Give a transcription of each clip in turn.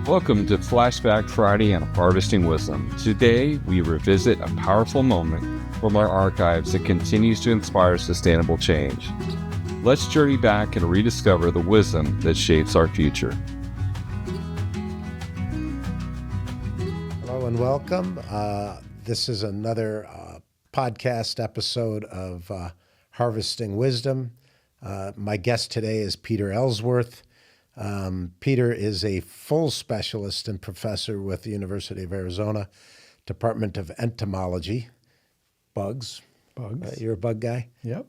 Welcome to Flashback Friday on Harvesting Wisdom. Today, we revisit a powerful moment from our archives that continues to inspire sustainable change. Let's journey back and rediscover the wisdom that shapes our future. Hello and welcome. This is another podcast episode of Harvesting Wisdom. My guest today is Peter Ellsworth. Peter is a full specialist and professor with the University of Arizona, Department of Entomology. Bugs. You're a bug guy? Yep.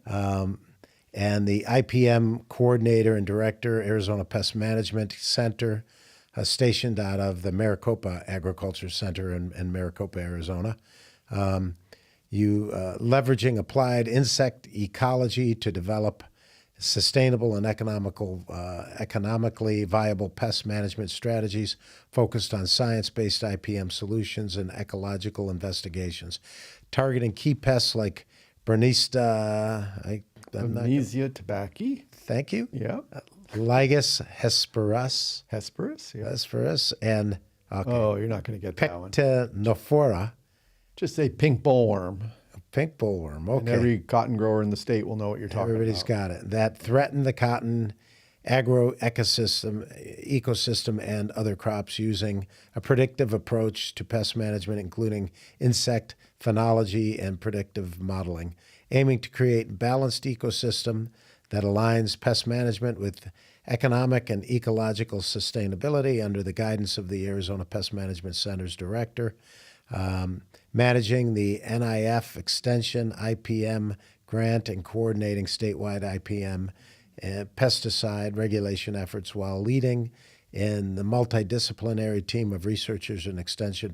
And the IPM coordinator and director, Arizona Pest Management Center, stationed out of the Maricopa Agriculture Center in Maricopa, Arizona. Leveraging applied insect ecology to develop sustainable and economically viable pest management strategies focused on science-based IPM solutions and ecological investigations, targeting key pests like Bernesia tabaci. Thank you. Yeah. Lygus hesperus. Hesperus. Yeah. Hesperus and Oh, you're not going to get that one. Pectinophora. Just say pink bollworm. Pink bollworm. Okay. And every cotton grower in the state will know what you're talking Everybody's about. got it. That threaten the cotton ecosystem and other crops using a predictive approach to pest management, including insect phenology and predictive modeling, aiming to create a balanced ecosystem that aligns pest management with economic and ecological sustainability under the guidance of the Arizona Pest Management Center's director. Managing the NIF extension IPM grant and coordinating statewide IPM pesticide regulation efforts while leading in the multidisciplinary team of researchers and extension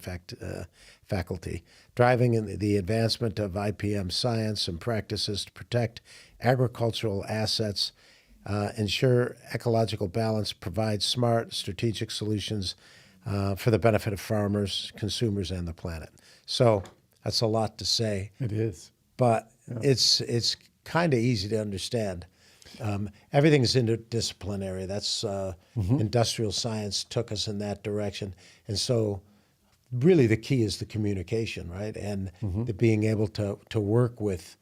faculty, driving in the advancement of IPM science and practices to protect agricultural assets, ensure ecological balance, provide smart strategic solutions for the benefit of farmers, consumers, and the planet. So that's a lot to say. It is. But it's kind of easy to understand. Everything's interdisciplinary. That's industrial science took us in that direction. And so really the key is the communication, right? And the being able to work with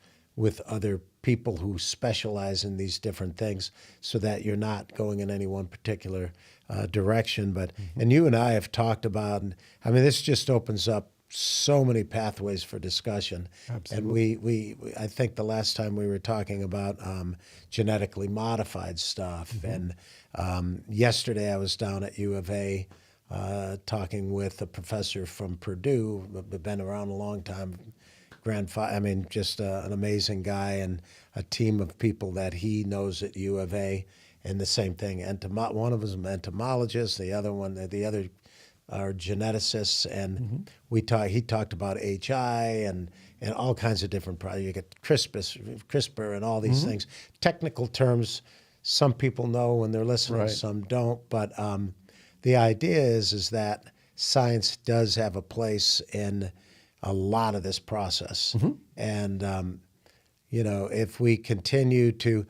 other people who specialize in these different things so that you're not going in any one particular direction. But and you and I have talked about, and I mean, this just opens up so many pathways for discussion. Absolutely. And we I think the last time we were talking about genetically modified stuff. And yesterday I was down at U of A talking with a professor from Purdue, been around a long time, just an amazing guy, and a team of people that he knows at U of A. And the same thing, one of them is an entomologist, the other are geneticists, and he talked about HI and all kinds of different products. You get CRISPR and all these things. Technical terms, some people know when they're listening, Right. some don't. But the idea is that science does have a place in a lot of this process. And, if we continue to,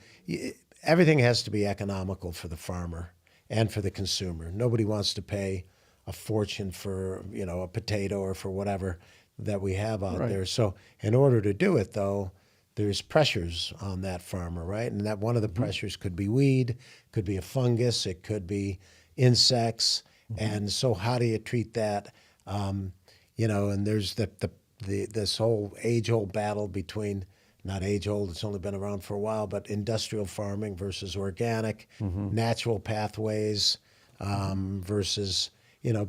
everything has to be economical for the farmer and for the consumer. Nobody wants to pay a fortune for, a potato or for whatever that we have out Right. there. So in order to do it, though, there's pressures on that farmer, right? And that one of the pressures could be weed, could be a fungus, it could be insects. And so how do you treat that? And there's this whole age-old battle between, not age-old, it's only been around for a while, but industrial farming versus organic, natural pathways versus,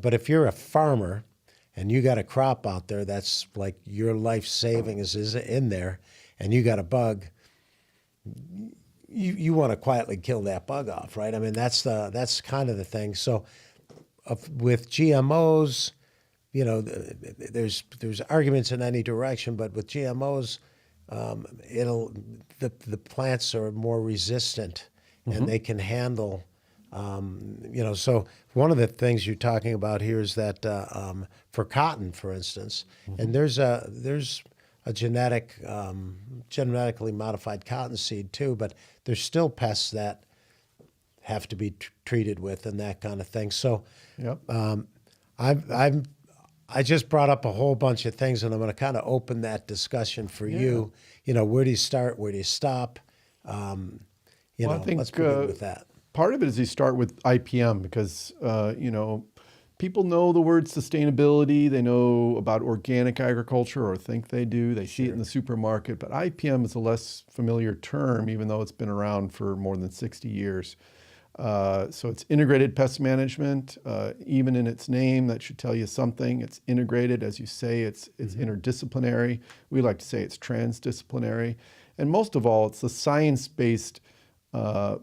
but if you're a farmer and you got a crop out there that's like your life savings is in there and you got a bug, you want to quietly kill that bug off, right? I mean, that's kind of the thing. So with GMOs, there's arguments in any direction, but with GMOs, the plants are more resistant and they can handle, so one of the things you're talking about here is that for cotton, for instance, and there's a genetically modified cottonseed too, but there's still pests that have to be treated with and that kind of thing. So Yep. I just brought up a whole bunch of things, and I'm going to kind of open that discussion for you. You know, where do you start? Where do you stop? Well, I think let's begin with that. part of it is you start with IPM because, people know the word sustainability. They know about organic agriculture or think they do. They see it in the supermarket. But IPM is a less familiar term, even though it's been around for more than 60 years. So it's integrated pest management. Even in its name, that should tell you something. It's integrated, as you say, it's interdisciplinary. We like to say it's transdisciplinary. And most of all, it's the science-based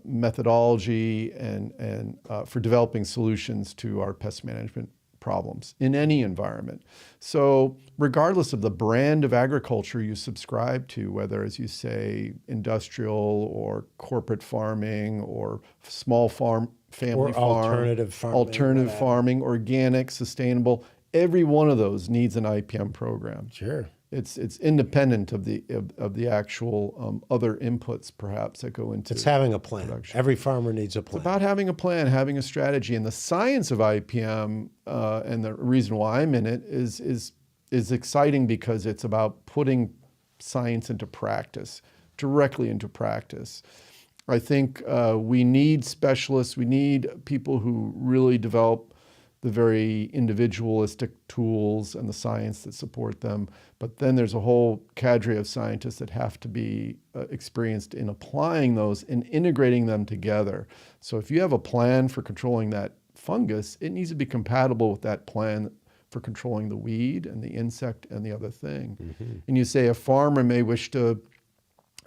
methodology and for developing solutions to our pest management problems in any environment. So regardless of the brand of agriculture you subscribe to, whether, as you say, industrial or corporate farming or small farm, family Or farm, alternative farming, alternative whatever. farming, organic, sustainable, every one of those needs an IPM program. Sure. It's independent of the actual other inputs perhaps that go into It's having a plan. production. Every farmer needs a plan. About having a plan, having a strategy, and the science of IPM and the reason why I'm in it is exciting because it's about putting science into practice, directly into practice. I think we need specialists. We need people who really develop the very individualistic tools and the science that support them. But then there's a whole cadre of scientists that have to be experienced in applying those and integrating them together. So if you have a plan for controlling that fungus, it needs to be compatible with that plan for controlling the weed and the insect and the other thing. And you say a farmer may wish to,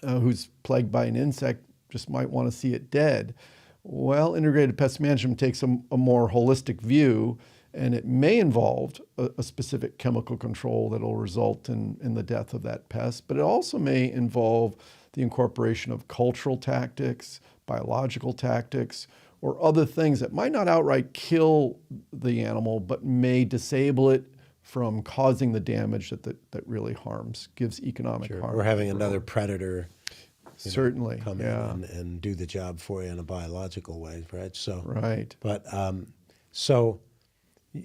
who's plagued by an insect, just might want to see it dead. Well, integrated pest management takes a more holistic view, and it may involve a specific chemical control that will result in the death of that pest, but it also may involve the incorporation of cultural tactics, biological tactics, or other things that might not outright kill the animal, but may disable it from causing the damage that really harms, gives economic harm. We're having another predator Certainly, come yeah. in and do the job for you in a biological way, right? So, Right. but so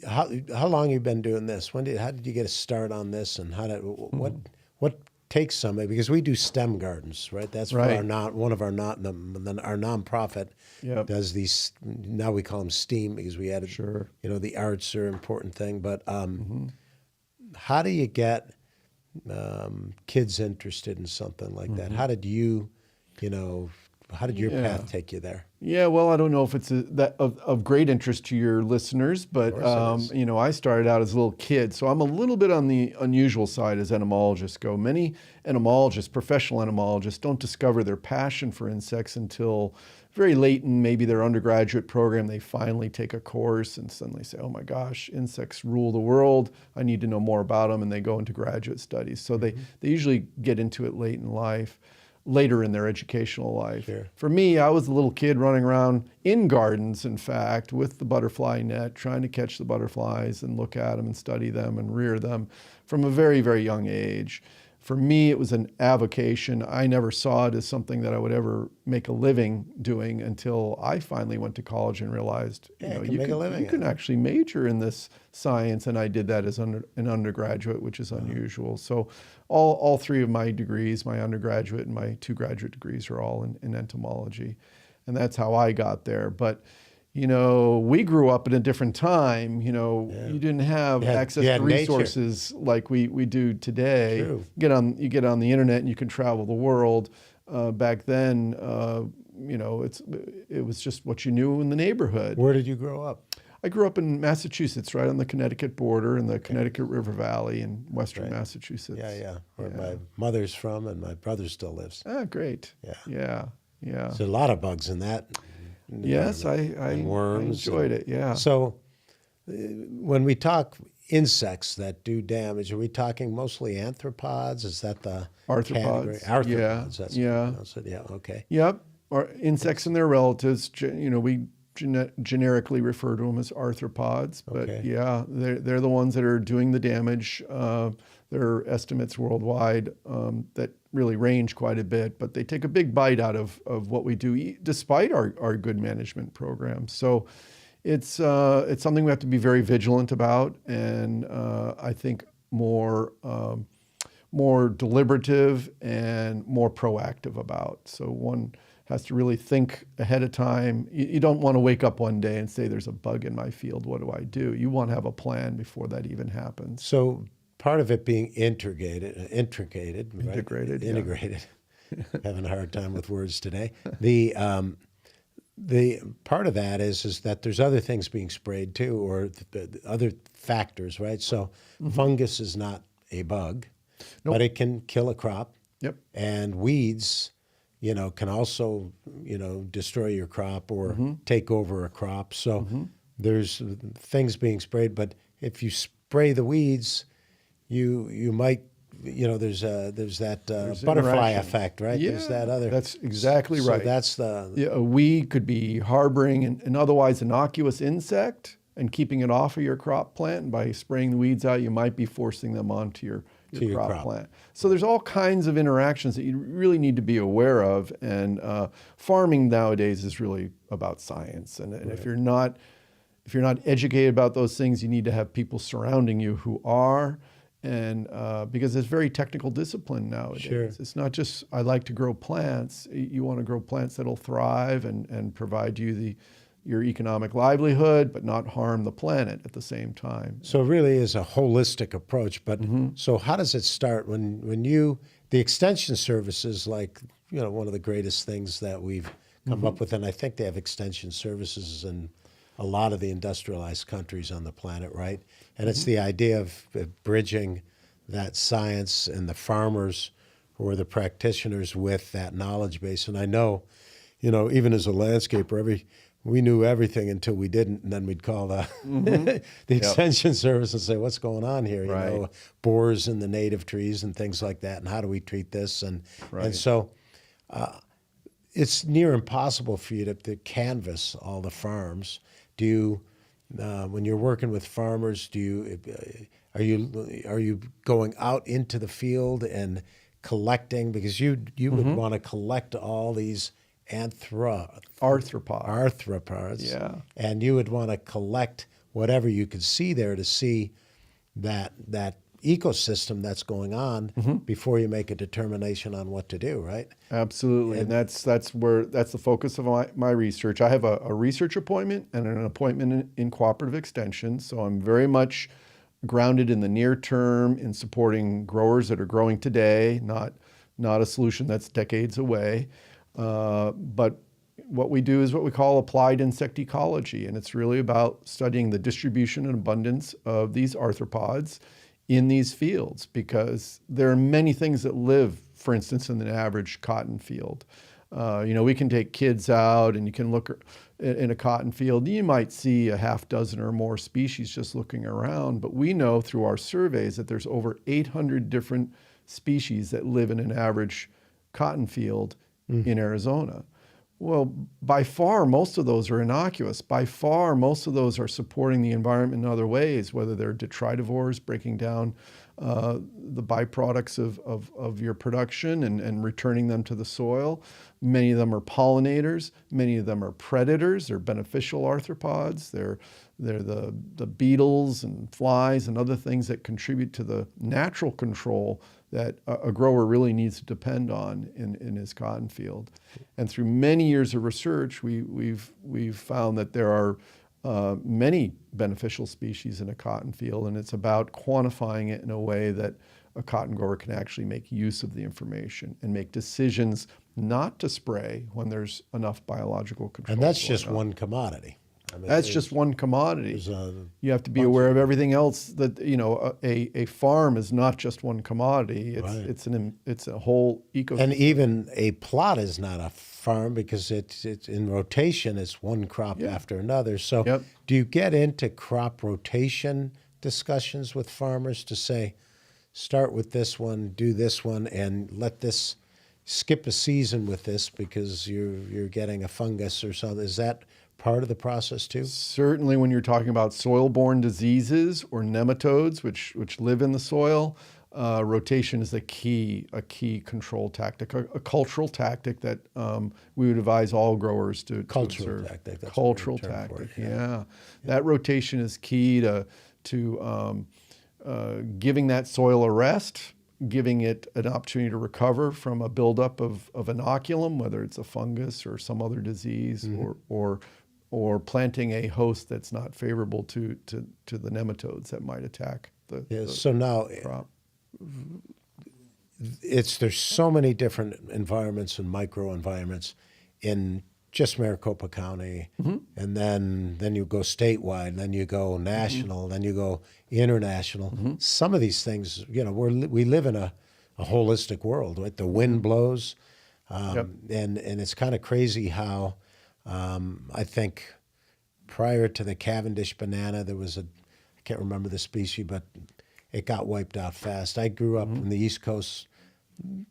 how long you been doing this? How did you get a start on this, and what takes somebody? Because we do STEM gardens, right? That's for Right. one of our nonprofit Yep. does these. Now we call them STEAM because we added. Sure. The arts are an important thing, but how do you get kids interested in something like that? How did how did your path take you there? Yeah, well, I don't know if it's of great interest to your listeners, but I started out as a little kid, so I'm a little bit on the unusual side as entomologists go. Many entomologists, professional entomologists, don't discover their passion for insects until very late in maybe their undergraduate program. They finally take a course and suddenly say, oh my gosh, insects rule the world. I need to know more about them, and they go into graduate studies. So they usually get into it later in their educational life. Sure. For me, I was a little kid running around in gardens, in fact, with the butterfly net, trying to catch the butterflies and look at them and study them and rear them from a very, very young age. For me, it was an avocation. I never saw it as something that I would ever make a living doing until I finally went to college and realized, you can actually major in this science, and I did that as an undergraduate, which is unusual. So all three of my degrees, my undergraduate and my 2 graduate degrees, are all in entomology, and that's how I got there. But we grew up in a different time. You didn't have access to resources like we do today. True. You get on the internet and you can travel the world. Back then, it was just what you knew in the neighborhood. Where did you grow up? I grew up in Massachusetts, right on the Connecticut border in the Connecticut River Valley in western Massachusetts. Yeah. Where my mother's from, and my brother still lives. Ah, great. Yeah. There's a lot of bugs in that. Yes, I worms. enjoyed it, yeah. So when we talk insects that do damage, are we talking mostly arthropods? Is that the category? Arthropods. Arthropods. That's Yeah. Yeah. Okay. Yep, or insects and their relatives. We generically refer to them as arthropods, but Okay. yeah, they're the ones that are doing the damage. The There are estimates worldwide that really range quite a bit, but they take a big bite out of what we do, despite our good management programs. So it's something we have to be very vigilant about, and I think more deliberative and more proactive about. So one has to really think ahead of time. You don't want to wake up one day and say, there's a bug in my field, what do I do? You want to have a plan before that even happens. So part of it being integrated, Integrated, yeah. integrated. Having a hard time with words today. The part of that is that there's other things being sprayed too, or the other factors, right? So fungus is not a bug, but it can kill a crop. Yep. And weeds, can also, destroy your crop or take over a crop. So there's things being sprayed, but if you spray the weeds, you might, there's that butterfly effect, right? Yeah, there's that other. That's exactly right. So that's the. Yeah, a weed could be harboring an otherwise innocuous insect and keeping it off of your crop plant. And by spraying the weeds out, you might be forcing them onto your crop plant. So there's all kinds of interactions that you really need to be aware of. And farming nowadays is really about science. And if you're not educated about those things, you need to have people surrounding you who are. And because it's very technical discipline nowadays. Sure. It's not just, I like to grow plants. You want to grow plants that'll thrive and provide you your economic livelihood, but not harm the planet at the same time. So it really is a holistic approach. But so how does it start when the extension services, like, one of the greatest things that we've come up with, and I think they have extension services in a lot of the industrialized countries on the planet, right? And it's the idea of bridging that science and the farmers who are the practitioners with that knowledge base. And I know, even as a landscaper, we knew everything until we didn't, and then we'd call the extension service and say, what's going on here? Right. Borers in the native trees and things like that, and how do we treat this? And so it's near impossible for you to canvass all the farms. Do you, when you're working with farmers, are you going out into the field and collecting, because you would want to collect all these arthropods, yeah, and you would want to collect whatever you could see there to see that ecosystem that's going on before you make a determination on what to do, right? Absolutely, and that's the focus of my research. I have a research appointment and an appointment in cooperative extension, so I'm very much grounded in the near term in supporting growers that are growing today, not a solution that's decades away. But what we do is what we call applied insect ecology, and it's really about studying the distribution and abundance of these arthropods in these fields, because there are many things that live, for instance, in an average cotton field. We can take kids out and you can look in a cotton field. You might see a half dozen or more species just looking around, but we know through our surveys that there's over 800 different species that live in an average cotton field in Arizona. Well, by far, most of those are innocuous. By far, most of those are supporting the environment in other ways, whether they're detritivores, breaking down the byproducts of your production and returning them to the soil. Many of them are pollinators. Many of them are predators. They're beneficial arthropods. They're the beetles and flies and other things that contribute to the natural control that a grower really needs to depend on in his cotton field. And through many years of research, we've found that there are many beneficial species in a cotton field, and it's about quantifying it in a way that a cotton grower can actually make use of the information and make decisions not to spray when there's enough biological control. And that's just one commodity. I mean, that's just one commodity. You have to be aware of everything else. That a farm is not just one commodity. It's a whole ecosystem. And even a plot is not a farm because it's in rotation. It's one crop after another. So do you get into crop rotation discussions with farmers to say, start with this one, do this one, and let this skip a season with this because you're getting a fungus or something? Is that part of the process too? Certainly, when you're talking about soil-borne diseases or nematodes, which live in the soil, rotation is a key control tactic, a cultural tactic that we would advise all growers to Cultural observe. tactic. That's Cultural a good term for tactic, it, yeah. That rotation is key to giving that soil a rest, giving it an opportunity to recover from a buildup of inoculum, whether it's a fungus or some other disease, or planting a host that's not favorable to the nematodes that might attack the So now crop. there's so many different environments and microenvironments in just Maricopa County, and then you go statewide, then you go national, then you go international. Some of these things, we live in a holistic world, right? The wind blows, and it's kind of crazy how I think prior to the Cavendish banana, there was I can't remember the species, but it got wiped out fast. I grew up in the East Coast,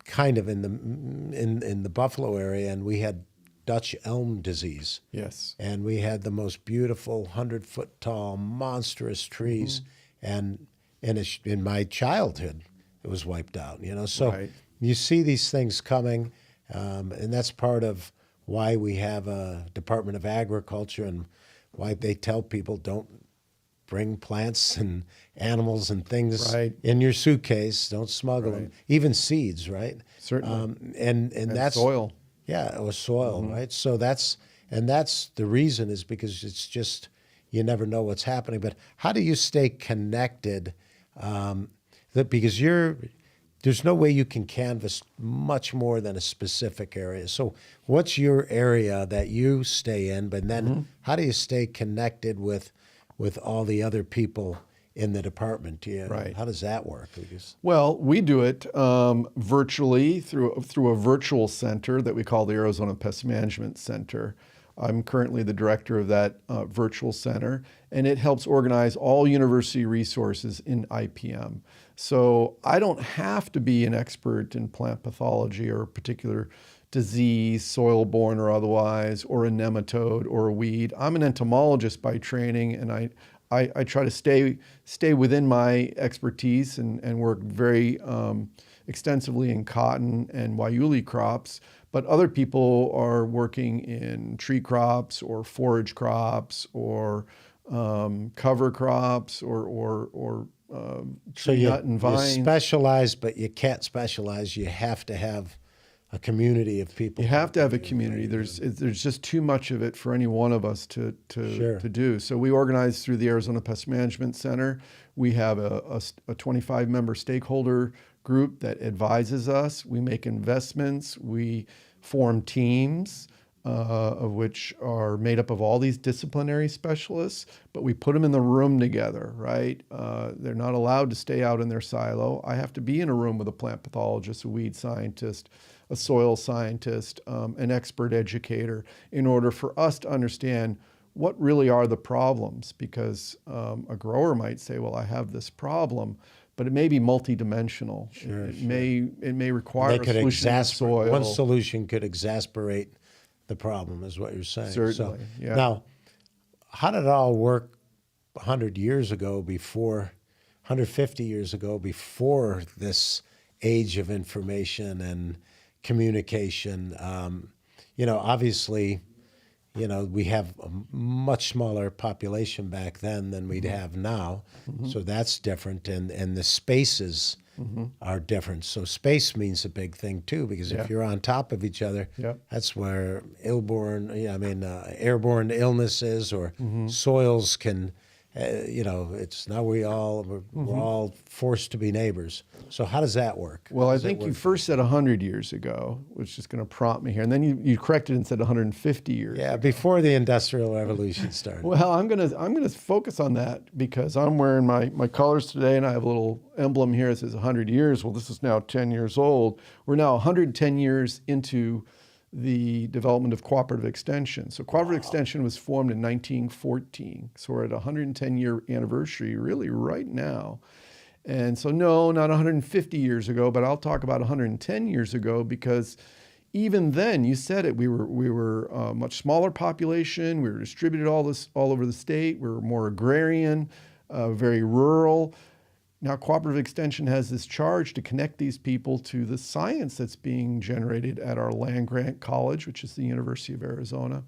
kind of in the Buffalo area, and we had Dutch elm disease. Yes. And we had the most beautiful 100-foot tall, monstrous trees. And in my childhood, it was wiped out, So Right. you see these things coming, and that's part of why we have a Department of Agriculture and why they tell people don't bring plants and animals and things Right. in your suitcase. Don't smuggle them. Right. Even seeds, right? Certainly. And that's soil. Yeah, or soil, right? So that's the reason is because it's just you never know what's happening. But how do you stay connected? Because there's no way you can canvas much more than a specific area. So what's your area that you stay in? But then how do you stay connected with all the other people in the department? Right. How does that work? Because Well, we do it virtually through a virtual center that we call the Arizona Pest Management Center. I'm currently the director of that virtual center, and it helps organize all university resources in IPM. So I don't have to be an expert in plant pathology or a particular disease, soil-borne or otherwise, or a nematode or a weed. I'm an entomologist by training, and I try to stay within my expertise and work very extensively in cotton and Guayule crops. But other people are working in tree crops or forage crops or cover crops or tree nut and you vine. specialize, but you can't specialize. You have to have a community of people. You have to have a community. There's just too much of it for any one of us to do. So we organize through the Arizona Pest Management Center. We have a 25-member stakeholder group that advises us. We make investments. We form teams of which are made up of all these disciplinary specialists, but we put them in the room together, right? They're not allowed to stay out in their silo. I have to be in a room with a plant pathologist, a weed scientist, a soil scientist, an expert educator, in order for us to understand what really are the problems. Because a grower might say, well, I have this problem, but it may be multidimensional. It may require a solution in the soil. One solution could exasperate the problem, is what you're saying. Certainly, yeah. Now, how did it all work 100 years ago, 150 years ago, before this age of information and communication? Obviously, we have a much smaller population back then than we'd have now. So that's different. And the spaces are different. So space means a big thing too, because if you're on top of each other, that's where airborne illnesses or soils can, it's now we're all forced to be neighbors. So how does that work? Well, I think you first said 100 years ago, which is going to prompt me here. And then you corrected and said 150 years ago. Before the Industrial Revolution started. Well, I'm gonna focus on that because I'm wearing my colors today, and I have a little emblem here that says 100 years. Well, this is now 10 years old. We're now 110 years into the development of cooperative extension. So cooperative extension was formed in 1914. So we're at a 110-year anniversary really right now. And so no, not 150 years ago, but I'll talk about 110 years ago, because even then, you said it, we were a much smaller population. We were distributed all over the state. We were more agrarian, very rural. now cooperative extension has this charge to connect these people to the science that's being generated at our land-grant college, which is the University of Arizona.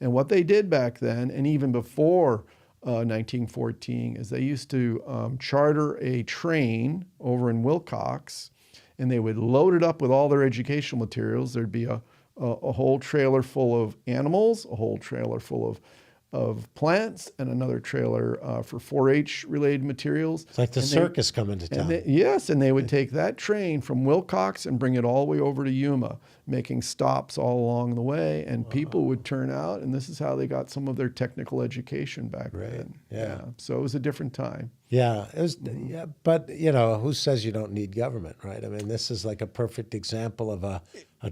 And what they did back then, and even before 1914, is they used to charter a train over in Wilcox, and they would load it up with all their educational materials. There'd be a whole trailer full of animals, a whole trailer full of plants, and another trailer for 4-H related materials. It's like the circus coming to town. Yes, and they would take that train from Wilcox and bring it all the way over to Yuma, making stops all along the way, and people would turn out, and this is how they got some of their technical education back then. Yeah. So it was a different time. Yeah, it was. Yeah, but who says you don't need government, right? I mean, this is like a perfect example of a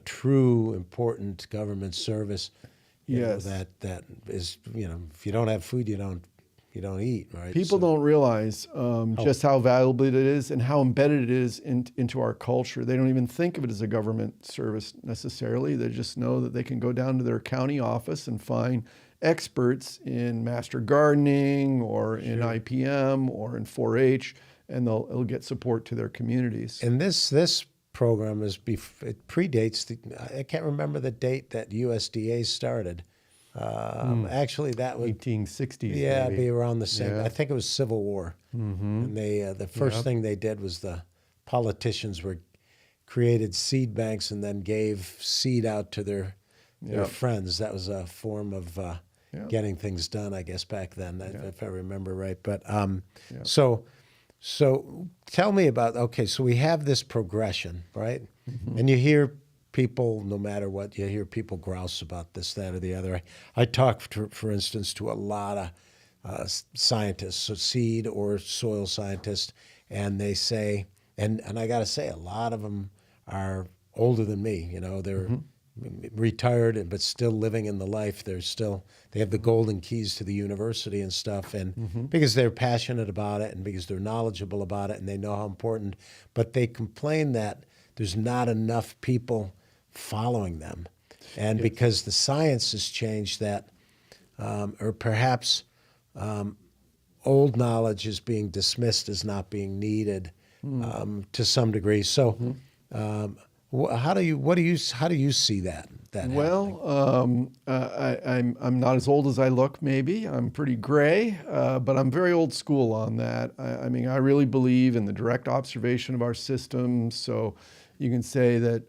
true important government service. Yes. That is, if you don't have food, you don't eat, right? People don't realize just how valuable it is and how embedded it is into our culture. They don't even think of it as a government service necessarily. They just know that they can go down to their county office and find experts in master gardening or in IPM or in 4-H, and they'll get support to their communities. And this program it predates I can't remember the date that USDA started. Actually, that was 1860s. Yeah, maybe. be around the same. Yeah. I think it was Civil War, and they the first thing they did was the politicians created seed banks and then gave seed out to their friends. That was a form of getting things done, I guess, back then, if I remember right. But So tell me about, so we have this progression, right? And you hear people, no matter what, you hear people grouse about this, that, or the other. I talked, for instance, to a lot of scientists, so seed or soil scientists, and they say, and I got to say, a lot of them are older than me. They're retired but still living in the life. They have the golden keys to the university and stuff, and because they're passionate about it and because they're knowledgeable about it and they know how important, but they complain that there's not enough people following them. And because the science has changed that, or perhaps old knowledge is being dismissed as not being needed to some degree. So how do you see that? Well, I'm not as old as I look. Maybe I'm pretty gray, but I'm very old school on that. I mean, I really believe in the direct observation of our systems. So you can say that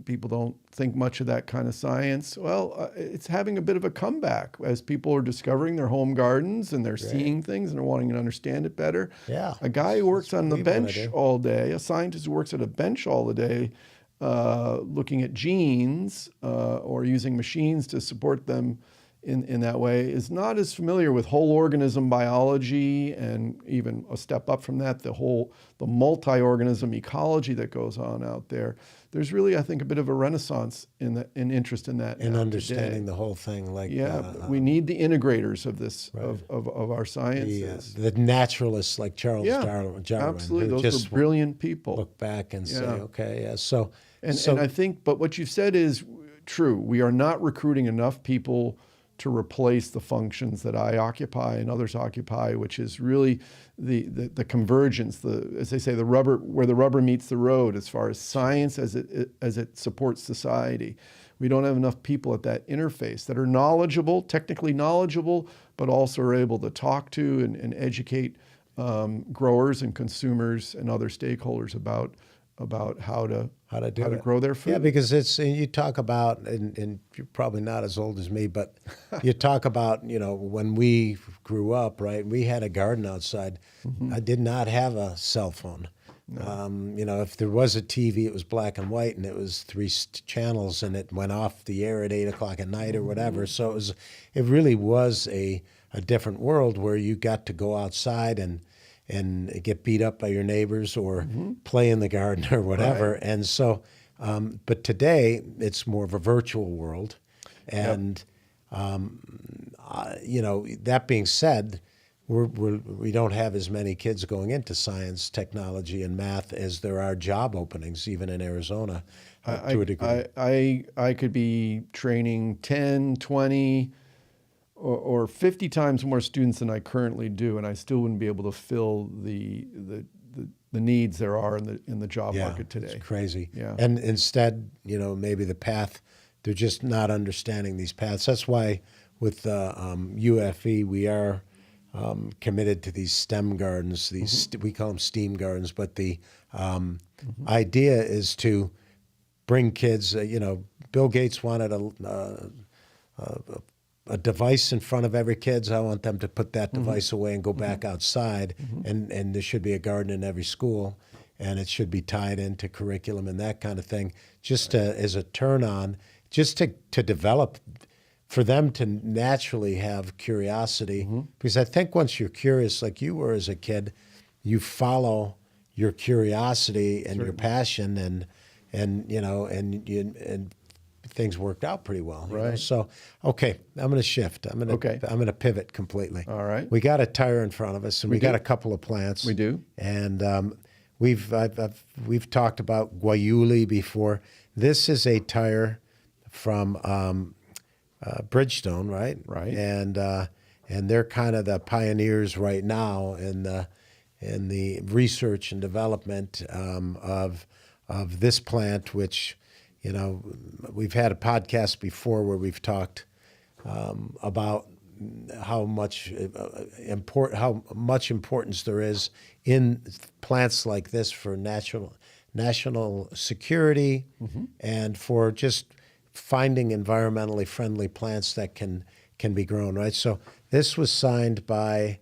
people don't think much of that kind of science. Well, it's having a bit of a comeback as people are discovering their home gardens and they're seeing things and they're wanting to understand it better. Yeah. A guy who works on the bench all day, a scientist who works at a bench all the day, looking at genes or using machines to support them in that way, is not as familiar with whole organism biology, and even a step up from that, the multi-organism ecology that goes on out there. There's really, I think, a bit of a renaissance in interest in that. In understanding the whole thing, we need the integrators of this of our sciences. The naturalists like Charles Darwin. Absolutely, those were brilliant people. Look back and say, And I think, but what you've said is true. We are not recruiting enough people to replace the functions that I occupy and others occupy, which is really the convergence, as they say, where the rubber meets the road as far as science as it supports society. We don't have enough people at that interface that are knowledgeable, technically knowledgeable, but also are able to talk to and educate growers and consumers and other stakeholders about how to grow their food. Yeah, because you talk about, and you're probably not as old as me, but you talk about, when we grew up, right? We had a garden outside. I did not have a cell phone. No. If there was a TV, it was black and white, and it was 3 channels, and it went off the air at 8 o'clock at night or whatever. So it really was a different world where you got to go outside and get beat up by your neighbors or play in the garden or whatever. Right. And so, but today it's more of a virtual world. And, that being said, we don't have as many kids going into science, technology, and math as there are job openings, even in Arizona, to a degree. I could be training 10, 20, or 50 times more students than I currently do, and I still wouldn't be able to fill the the needs there are in the job market today. It's crazy. Yeah. And instead, maybe the path, they're just not understanding these paths. That's why with UFE, we are committed to these STEM gardens. These we call them STEAM gardens, but the idea is to bring kids. Bill Gates wanted a device in front of every kid. I want them to put that device away and go back outside, and there should be a garden in every school, and it should be tied into curriculum and that kind of thing, just as a turn on, just to develop, for them to naturally have curiosity. Because I think once you're curious, like you were as a kid, you follow your curiosity and your passion, and things worked out pretty well. Right. So, okay, I'm going to shift. I'm going to pivot completely. All right. We got a tire in front of us, and we got a couple of plants. We do. And we've talked about Guayule before. This is a tire from Bridgestone, right? Right. And they're kind of the pioneers right now in the research and development of this plant, which, we've had a podcast before where we've talked about how much importance there is in plants like this for national security, and for just finding environmentally friendly plants that can be grown, right? So this was signed by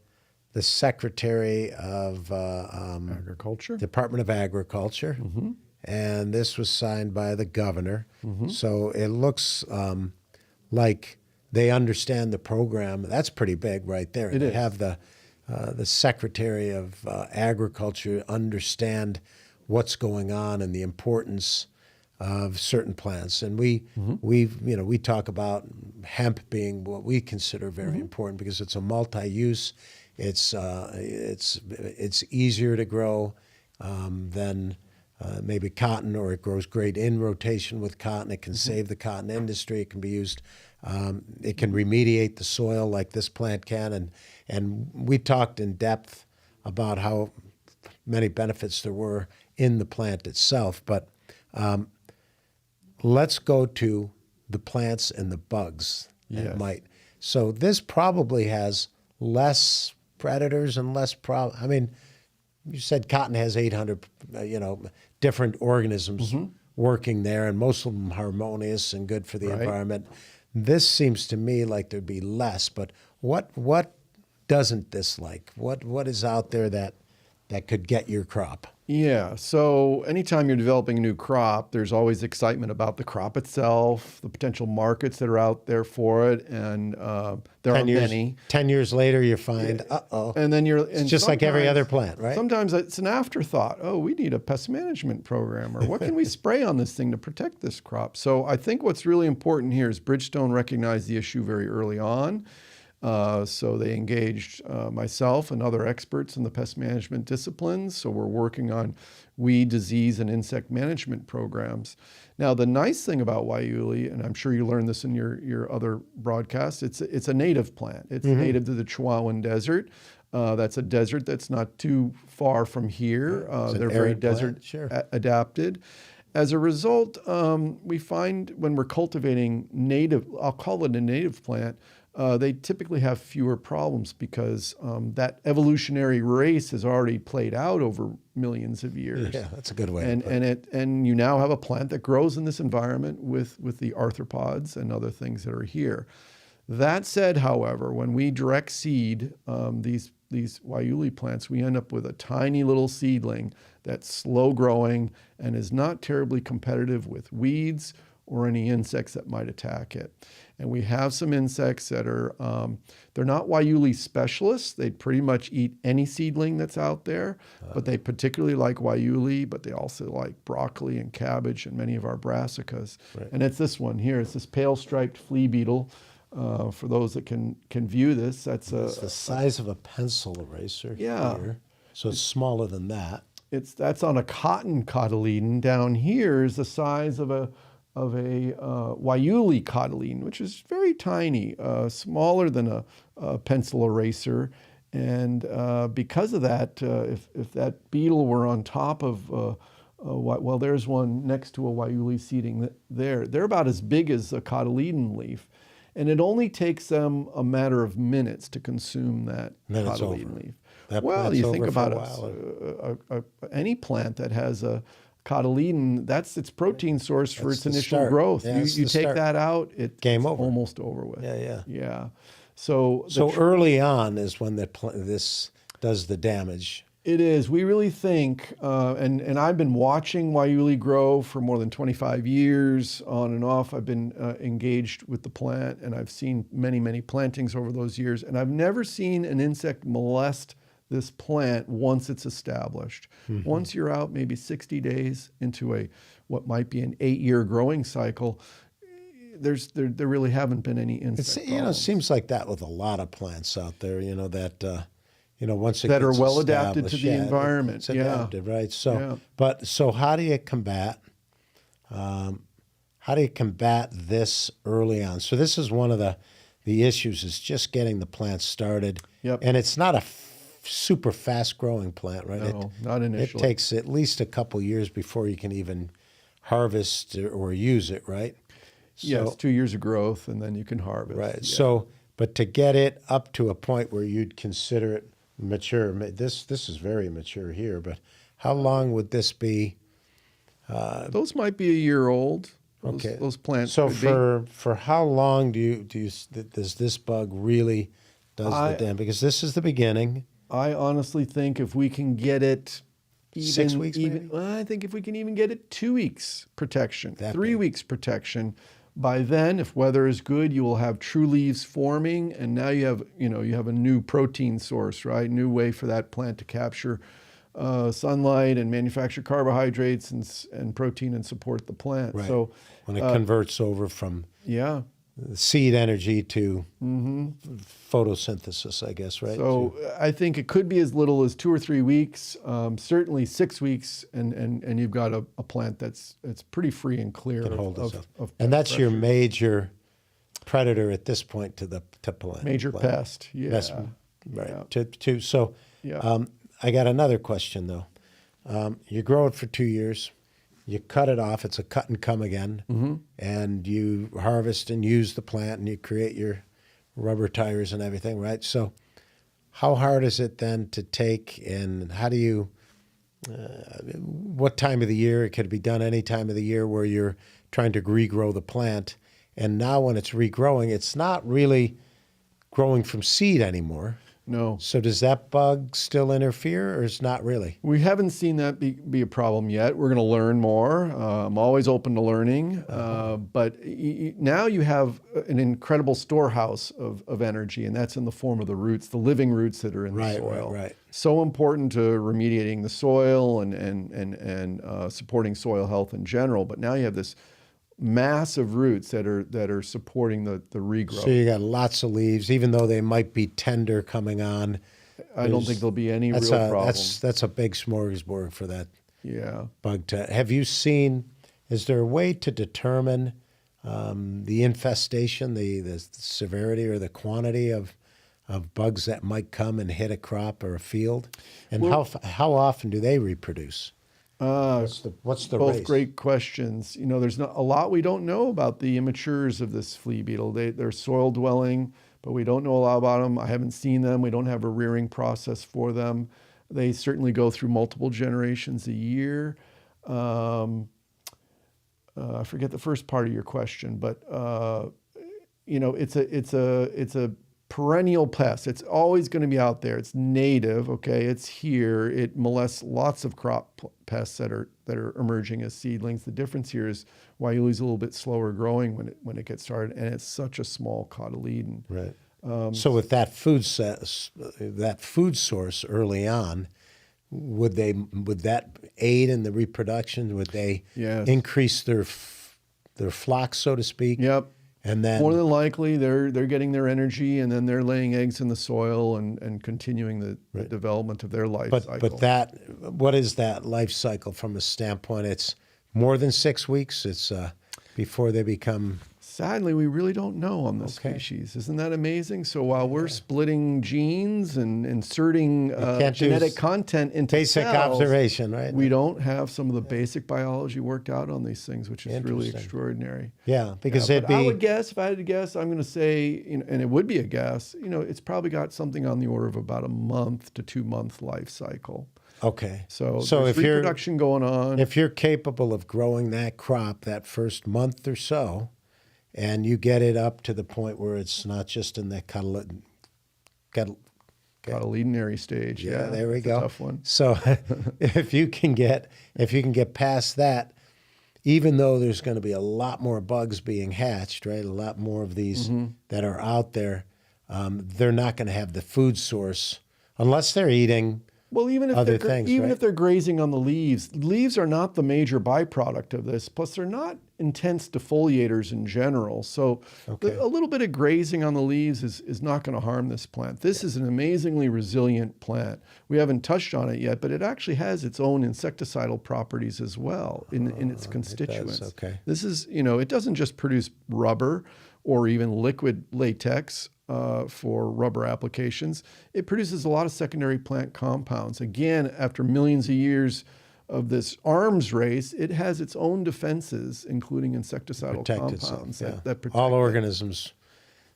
the Secretary of Agriculture. Department of Agriculture. And this was signed by the governor. So it looks like they understand the program. That's pretty big right there. They have the Secretary of Agriculture understand what's going on and the importance of certain plants. And we talk about hemp being what we consider very important, because it's a multi-use. It's easier to grow than maybe cotton, or it grows great in rotation with cotton. It can save the cotton industry. It can be used. It can remediate the soil like this plant can. And we talked in depth about how many benefits there were in the plant itself. But let's go to the plants and the bugs that might. So this probably has less predators and less I mean, you said cotton has 800, different organisms working there, and most of them harmonious and good for the environment. This seems to me like there'd be less, but what doesn't this like? What is out there that could get your crop? Yeah, so anytime you're developing a new crop, there's always excitement about the crop itself, the potential markets that are out there for it, and there are many. 10 years later, you find, and then it's just like every other plant, right? Sometimes it's an afterthought. Oh, we need a pest management program, or what can we spray on this thing to protect this crop? So I think what's really important here is Bridgestone recognized the issue very early on. So they engaged myself and other experts in the pest management disciplines. So we're working on weed, disease, and insect management programs. Now, the nice thing about Guayule, and I'm sure you learned this in your other broadcasts, it's a native plant. It's native to the Chihuahuan Desert. That's a desert that's not too far from here. They're very desert adapted. As a result, we find when we're cultivating native, I'll call it a native plant, they typically have fewer problems because that evolutionary race has already played out over millions of years. Yeah, that's a good way. And you now have a plant that grows in this environment with the arthropods and other things that are here. That said, however, when we direct seed these Guayule plants, we end up with a tiny little seedling that's slow growing and is not terribly competitive with weeds or any insects that might attack it. And we have some insects that are, they're not Guayule specialists. They pretty much eat any seedling that's out there, but they particularly like Guayule, but they also like broccoli and cabbage and many of our brassicas. Right. And it's this one here. It's this pale striped flea beetle. For those that can view this, it's the size of a pencil eraser here. So it's smaller than that. That's on a cotton cotyledon. Down here is the size of a Guayule cotyledon, which is very tiny, smaller than a pencil eraser. And because of that, if that beetle were on top of, well, there's one next to a Guayule seeding there. They're about as big as a cotyledon leaf. And it only takes them a matter of minutes to consume that cotyledon leaf. Well, you think about any plant that has a cotyledon, that's its protein source for its initial growth. Yeah, you take that out, it's game over. Almost over with. Yeah. So early on is when this does the damage. It is. We really think, and I've been watching Guayule grow for more than 25 years, on and off. I've been engaged with the plant, and I've seen many, many plantings over those years, and I've never seen an insect molest this plant once it's established. Mm-hmm. Once you're out maybe 60 days into what might be an 8-year growing cycle, there really haven't been any insect problems. It seems like that with a lot of plants out there, that... once it that gets are well adapted to the environment. It's adapted, right? So, how do you combat? This early on? So this is one of the issues, is just getting the plant started. Yep. And it's not a super fast growing plant, right? No, not initially. It takes at least a couple years before you can even harvest or use it, right? Yes, 2 years of growth, and then you can harvest. Right. Yeah. So, but to get it up to a point where you'd consider it mature, this is very mature here, but how long would this be? Those might be a year old. Those plants. So for how long does this bug really does the damage? Because this is the beginning. I honestly think if we can get it 6 weeks, maybe? I think if we can even get it 2 weeks protection, 3 weeks protection. By then, if weather is good, you will have true leaves forming, and now you have a new protein source, right? New way for that plant to capture sunlight and manufacture carbohydrates and protein and support the plant. Right. So when it converts over from seed energy to photosynthesis, I guess, right? So I think it could be as little as 2 or 3 weeks, certainly 6 weeks, and you've got a plant that's pretty free and clear of and that's pressure. Your major predator at this point to plant. Major pest, yeah. Right. I got another question though. You grow it for 2 years. You cut it off. It's a cut and come again. Mm-hmm. And you harvest and use the plant, and you create your rubber tires and everything, right? So how hard is it then to take, and how do you, what time of the year? It could be done any time of the year where you're trying to regrow the plant. And now when it's regrowing, it's not really growing from seed anymore. No. So does that bug still interfere, or is not really? We haven't seen that be a problem yet. We're going to learn more. I'm always open to learning. But now you have an incredible storehouse of energy, and that's in the form of the roots, the living roots that are in the soil. Right. So important to remediating the soil and supporting soil health in general. But now you have this massive roots that are supporting the regrowth. So you got lots of leaves, even though they might be tender coming on. I don't think there'll be any real problem. That's a big smorgasbord for that bug to. Have you seen? Is there a way to determine the infestation, the severity or the quantity of bugs that might come and hit a crop or a field, and how often do they reproduce? What's the both race? Great questions. There's not a lot we don't know about the immatures of this flea beetle. They're soil dwelling, but we don't know a lot about them. I haven't seen them. We don't have a rearing process for them. They certainly go through multiple generations a year. I forget the first part of your question, but it's a perennial pest. It's always going to be out there. It's native, okay? It's here. It molests lots of crop pests that are emerging as seedlings. The difference here is Guayule's a little bit slower growing when it gets started, and it's such a small cotyledon. Right. So with that food source early on, would that aid in the reproduction? Would they increase their flock, so to speak? Yep. And then more than likely they're getting their energy, and then they're laying eggs in the soil and continuing the development of their life cycle. But what is that life cycle from a standpoint? It's more than 6 weeks. It's before they become sadly, we really don't know on this Okay. species. Isn't that amazing? So while we're splitting genes and inserting can't genetic use content into Basic cells, observation, right? we don't have some of the basic biology worked out on these things, which is really Interesting. extraordinary. Yeah, because Yeah, it'd but I be would guess, if I had to guess, I'm going to say, and it would be a guess, it's probably got something on the order of about a month to 2 month life cycle. okay. So So there's if you're reproduction going on. if you're capable of growing that crop that first month or so, and you get it up to the point where it's not just in that Cotyledonary stage. yeah, there we it's go. A tough one. So if you can get past that, even though there's going to be a lot more bugs being hatched, right? A lot more of these that are out there, they're not going to have the food source unless they're eating. Well, even if other they're things, even right? if they're grazing on the leaves are not the major byproduct of this. Plus, they're not intense defoliators in general. So, Okay. a little bit of grazing on the leaves is not going to harm this plant. This is an amazingly resilient plant. We haven't touched on it yet, but it actually has its own insecticidal properties as well in its constituents. Okay. This is, it doesn't just produce rubber or even liquid latex for rubber applications. It produces a lot of secondary plant compounds. Again, after millions of years of this arms race, it has its own defenses, including insecticidal Protect itself, compounds yeah. that protect All it. organisms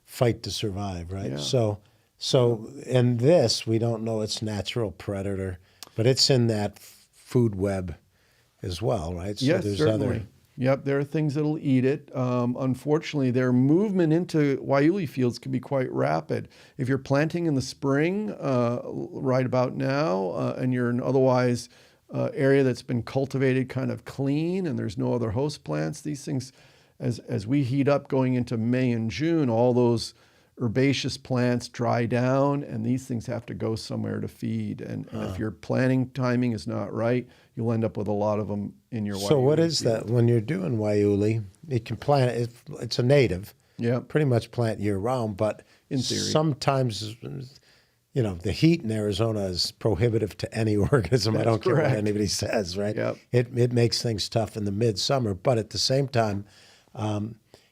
fight to survive, right? Yeah. So in this, we don't know its natural predator, but it's in that food web as well, right? So Yes, there's certainly. Yep, there are things that'll eat it. Unfortunately, their movement into Guayule fields can be quite rapid. If you're planting in the spring, right about now, and you're in otherwise area that's been cultivated kind of clean and there's no other host plants, these things, as we heat up going into May and June, all those herbaceous plants dry down and these things have to go somewhere to feed. And if your planting timing is not right, you'll end up with a lot of them in your So what Guayule is field. that? When you're doing Guayule, it can plant it. It's a native. Yeah. Pretty much plant year round, but In theory. sometimes, the heat in Arizona is prohibitive to any organism. I That's don't care what correct. anybody says, right? Yep. It makes things tough in the midsummer, but at the same time,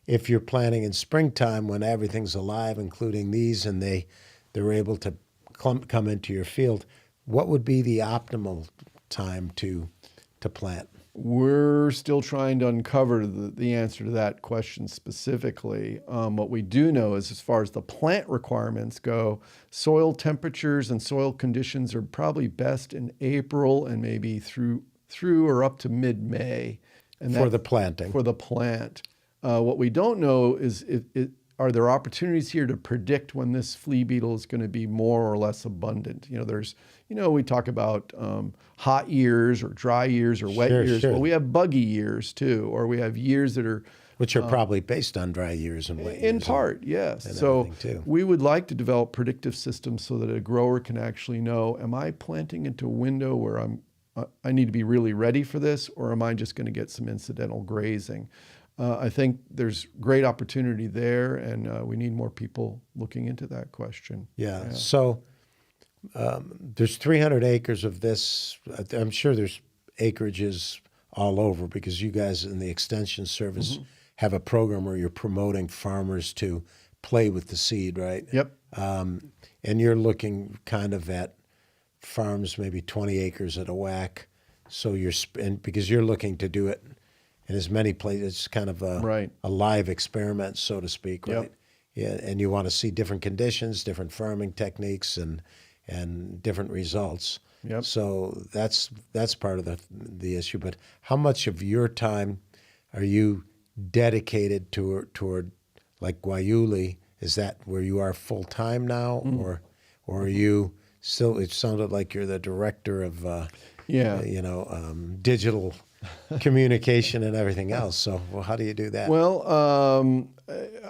if you're planting in springtime when everything's alive, including these, and they're able to come into your field, what would be the optimal time to plant? We're still trying to uncover the answer to that question specifically. What we do know is, as far as the plant requirements go, soil temperatures and soil conditions are probably best in April and maybe through or up to mid-May. And For the planting. For the plant. What we don't know is are there opportunities here to predict when this flea beetle is going to be more or less abundant? We talk about hot years or dry years or wet Sure, years. sure. Well, we have buggy years too, or we have years that are Which are probably based on dry years and wet years. in part, yes. and So everything, too. we would like to develop predictive systems so that a grower can actually know, am I planting into a window where I need to be really ready for this, or am I just going to get some incidental grazing? I think there's great opportunity there, and we need more people looking into that question. Yeah. So there's 300 acres of this. I'm sure there's acreages all over because you guys in the Extension Service have a program where you're promoting farmers to play with the seed, right? Yep. And you're looking kind of at farms, maybe 20 acres at a whack. So because you're looking to do it in as many places, it's kind of Right. a live experiment, so to speak, Yep. right? Yeah, and you want to see different conditions, different farming techniques, and different results. Yep. So that's part of the issue. But how much of your time are you dedicated toward like Guayule? Is that where you are full time now, or are you still? It sounded like you're the director of digital communication and everything else. So, how do you do that? Well,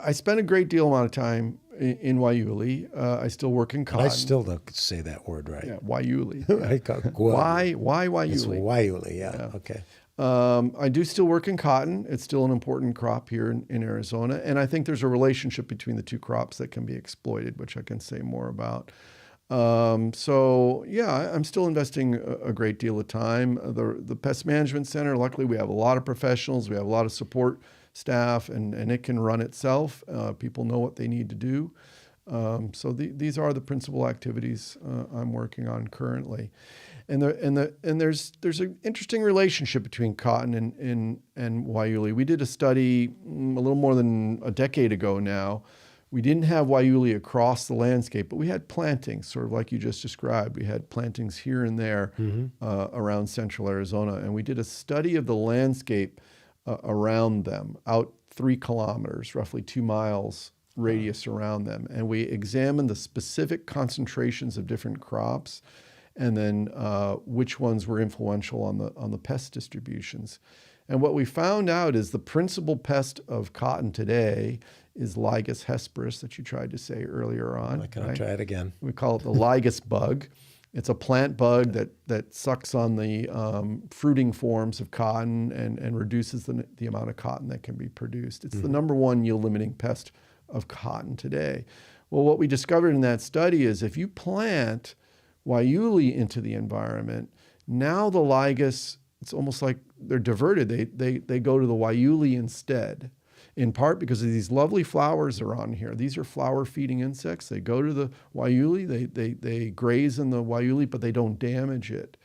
I spent a great deal amount of time in Guayule. I still work in cotton. I still don't say that word right. Yeah, Guayule. I call it Guayule. Why Guayule? It's Guayule, yeah. Okay. I do still work in cotton. It's still an important crop here in Arizona. And I think there's a relationship between the two crops that can be exploited, which I can say more about. I'm still investing a great deal of time. The Pest Management Center, luckily we have a lot of professionals. We have a lot of support staff, and it can run itself. People know what they need to do. So these are the principal activities I'm working on currently. And there's an interesting relationship between cotton and Guayule. We did a study a little more than a decade ago now. We didn't have Guayule across the landscape, but we had plantings, sort of like you just described. We had plantings here and there around central Arizona, and we did a study of the landscape around them, out 3 kilometers, roughly 2 miles radius around them, and we examined the specific concentrations of different crops, and then which ones were influential on the pest distributions. And what we found out is the principal pest of cotton today is Lygus hesperus that you tried to say earlier on. Can I try it again? We call it the Lygus bug. It's a plant bug that sucks on the fruiting forms of cotton and reduces the amount of cotton that can be produced. It's the number one yield limiting pest of cotton today. Well, what we discovered in that study is if you plant Guayule into the environment, now the Lygus, it's almost like they're diverted. They go to the Guayule instead, in part because of these lovely flowers are on here. These are flower-feeding insects. They go to the Guayule, they graze in the Guayule, but they don't damage it.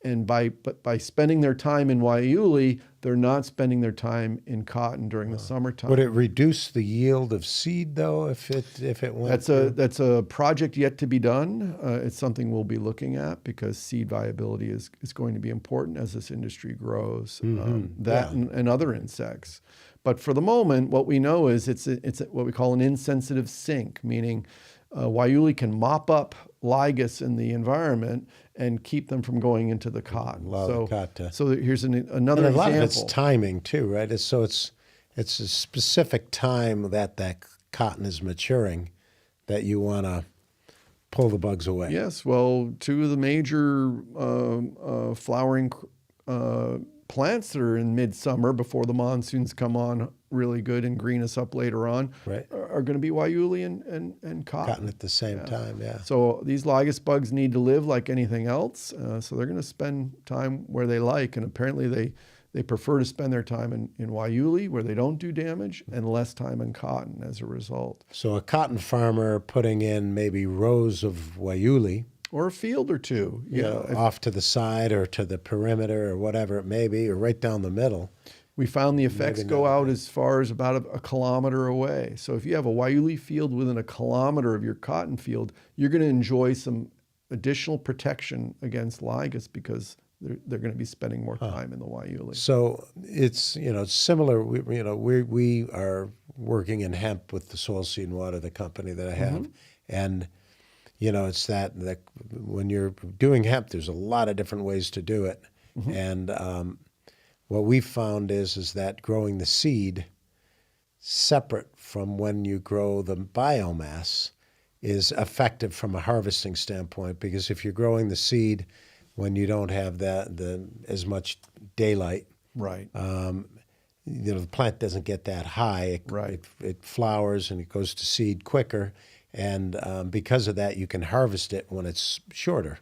And by spending their time in Guayule, they're not spending their time in cotton during the summertime. Would it reduce the yield of seed though if it went? That's a project yet to be done. It's something we'll be looking at because seed viability is going to be important as this industry grows. And other insects. But for the moment, what we know is it's what we call an insensitive sink, meaning Guayule can mop up Lygus in the environment and keep them from going into the cotton. So here's another example. A lot of it's timing too, right? It's a specific time that cotton is maturing that you want to pull the bugs away. Yes, well, 2 of the major flowering plants that are in midsummer before the monsoons come on really good and green us up later on are going to be Guayule and cotton. Cotton at the same time, yeah. So these Lygus bugs need to live like anything else, so they're going to spend time where they like, and apparently they prefer to spend their time in Guayule where they don't do damage and less time in cotton as a result. So a cotton farmer putting in maybe rows of Guayule, or a field or two, off to the side or to the perimeter or whatever it may be, or right down the middle. We found the effects go out as far as about a kilometer away. So if you have a Guayule field within a kilometer of your cotton field, you're going to enjoy some additional protection against Lygus because they're going to be spending more time in the Guayule. So it's similar. We are working in hemp with the Soil Seed and Water, the company that I have, and it's that when you're doing hemp, there's a lot of different ways to do it. And what we've found is that growing the seed separate from when you grow the biomass is effective from a harvesting standpoint, because if you're growing the seed when you don't have as much daylight, right, the plant doesn't get that high. It flowers and it goes to seed quicker. And because of that, you can harvest it when it's shorter.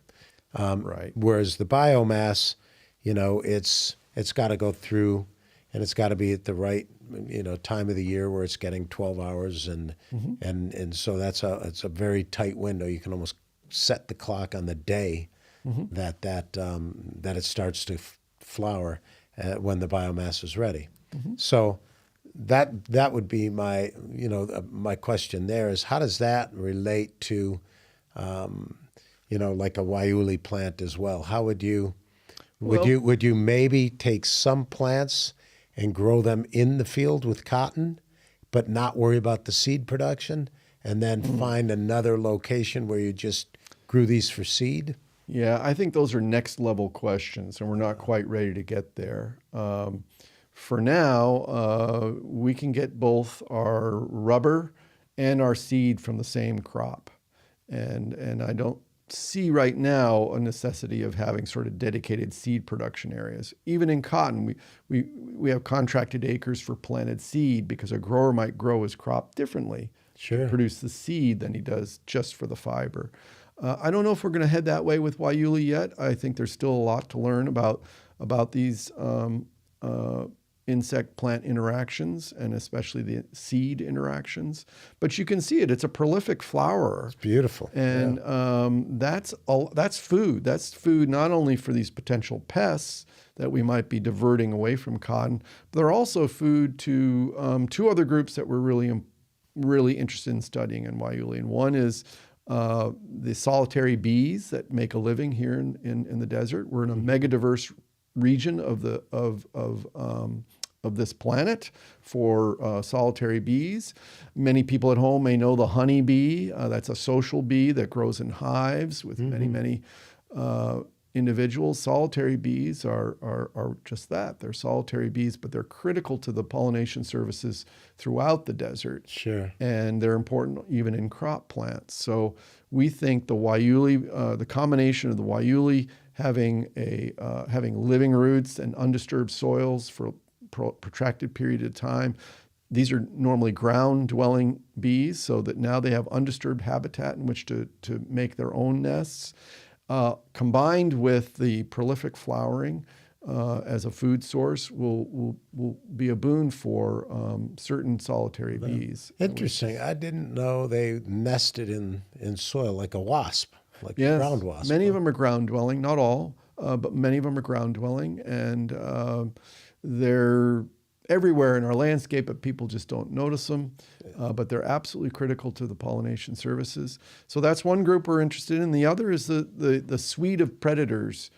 Whereas the biomass, it's got to go through, and it's got to be at the right, time of the year where it's getting 12 hours, and so it's a very tight window. You can almost set the clock on the day that it starts to flower when the biomass is ready. So. That would be my my question there is, how does that relate to like a Guayule plant as well? How would you maybe take some plants and grow them in the field with cotton, but not worry about the seed production, and then find another location where you just grew these for seed? Yeah, I think those are next level questions, and we're not quite ready to get there. For now, we can get both our rubber and our seed from the same crop. And I don't see right now a necessity of having sort of dedicated seed production areas. Even in cotton, we have contracted acres for planted seed because a grower might grow his crop differently to produce the seed than he does just for the fiber. I don't know if we're going to head that way with Guayule yet. I think there's still a lot to learn about these insect-plant interactions, and especially the seed interactions. But you can see it; it's a prolific flowerer. It's beautiful. And that's food. That's food not only for these potential pests that we might be diverting away from cotton, but they're also food to two other groups that we're really interested in studying in Guayule. And one is the solitary bees that make a living here in the desert. We're in a megadiverse region of this planet for solitary bees. Many people at home may know the honey bee. That's a social bee that grows in hives with many individuals. Solitary bees are just that. They're solitary bees, but they're critical to the pollination services throughout the desert. Sure. And they're important even in crop plants. So we think the Guayule, the combination of the Guayule having living roots and undisturbed soils for protracted period of time. These are normally ground-dwelling bees, so that now they have undisturbed habitat in which to make their own nests. Combined with the prolific flowering as a food source will be a boon for certain solitary bees. Interesting. I didn't know they nested in soil like a wasp, like a Yes, ground wasp. many of them are ground-dwelling, not all, but many of them are ground-dwelling, and they're everywhere in our landscape, but people just don't notice them. But they're absolutely critical to the pollination services. So that's one group we're interested in. The other is the suite of predators.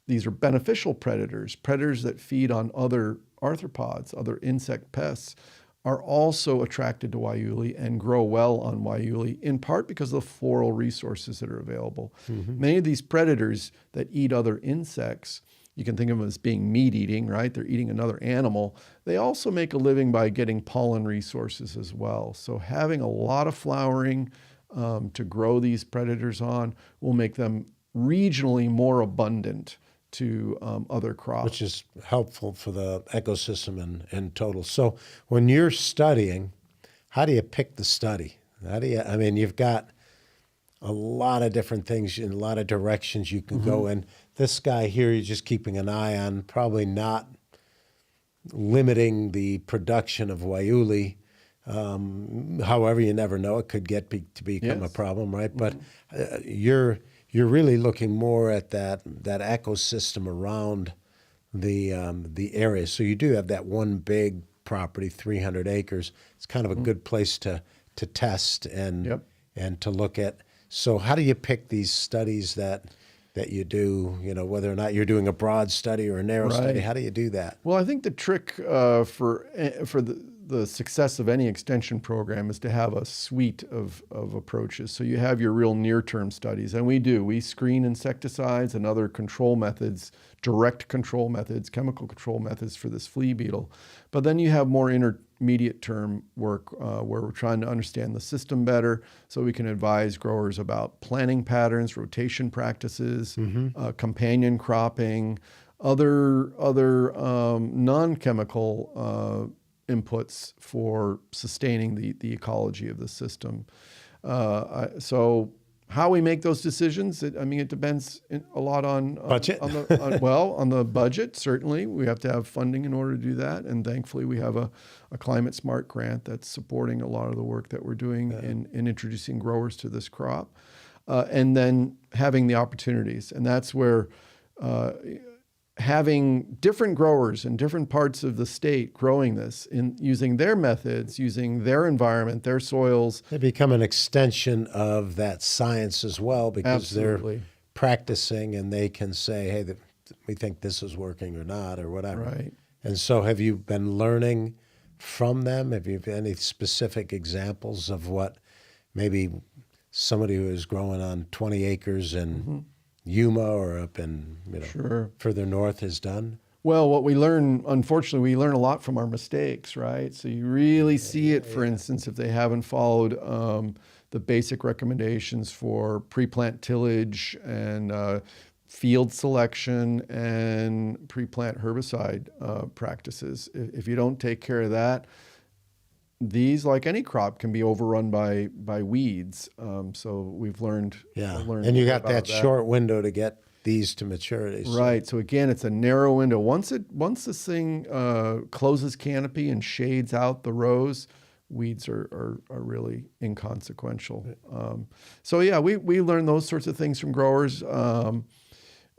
These are beneficial predators that feed on other arthropods, other insect pests, are also attracted to Guayule and grow well on Guayule, in part because of the floral resources that are available. Many of these predators that eat other insects, you can think of them as being meat eating, right? They're eating another animal. They also make a living by getting pollen resources as well. So having a lot of flowering to grow these predators on will make them regionally more abundant to other crops. Which is helpful for the ecosystem in total. So when you're studying, how do you pick the study? I mean, you've got a lot of different things in a lot of directions you can go in. This guy here, you're just keeping an eye on, probably not limiting the production of Guayule. However, you never know; it could get to become a problem, right? But you're really looking more at that ecosystem around the area. So you do have that one big property, 300 acres. It's kind of a good place to test and to look at. So how do you pick these studies that you do, whether or not you're doing a broad study or a narrow study? How do you do that? Well, I think the trick for the success of any extension program is to have a suite of approaches. So you have your real near-term studies, and we screen insecticides and other control methods, direct control methods, chemical control methods for this flea beetle. But then you have more intermediate term work where we're trying to understand the system better so we can advise growers about planting patterns, rotation practices, companion cropping, other non-chemical inputs for sustaining the ecology of the system. So how we make those decisions, it depends a lot on budget. On the budget, certainly. We have to have funding in order to do that. And thankfully, we have a Climate Smart grant that's supporting a lot of the work that we're doing in introducing growers to this crop. And then having the opportunities. And that's where having different growers in different parts of the state growing this, in using their methods, using their environment, their soils. They become an extension of that science as well, because they're practicing and they can say, hey, we think this is working or not or whatever. Right. And so have you been learning from them? Have you any specific examples of what maybe somebody who is growing on 20 acres in Yuma or up in further north has done? Well, what we learn, unfortunately, we learn a lot from our mistakes, right? So you really see it, for instance, if they haven't followed the basic recommendations for pre-plant tillage and field selection and pre-plant herbicide practices. If you don't take care of that, these, like any crop, can be overrun by weeds. So we've learned. And you got that short window to get these to maturity. So- Right. So again, it's a narrow window. Once this thing closes canopy and shades out the rows, weeds are really inconsequential. So yeah, we learn those sorts of things from growers.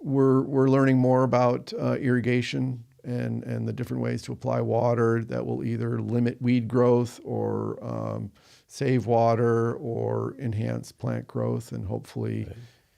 We're learning more about irrigation and the different ways to apply water that will either limit weed growth or save water or enhance plant growth and hopefully.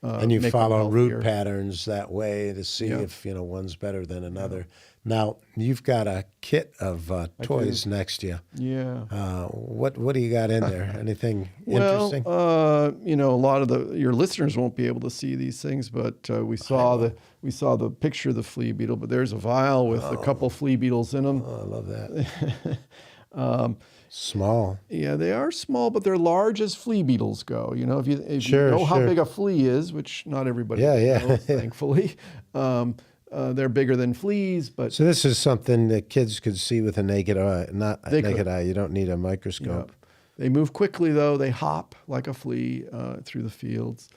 And you make them follow root healthier. patterns that way to see Yeah. if one's better than another. Now you've got a kit of toys next to you. Yeah. What do you got in there? Anything Well, interesting? a lot of your listeners won't be able to see these things, but we saw the picture of the flea beetle. But there's a vial with a couple flea beetles in them. Oh, I love that. Small. Yeah, they are small, but they're large as flea beetles go. If you Sure, know how sure. big a flea is, which not everybody Yeah. knows, thankfully, they're bigger than fleas. But So this is something that kids could see with a naked eye, not a They naked could. eye. You don't need a microscope. they move quickly, though. They hop like a flea through the fields.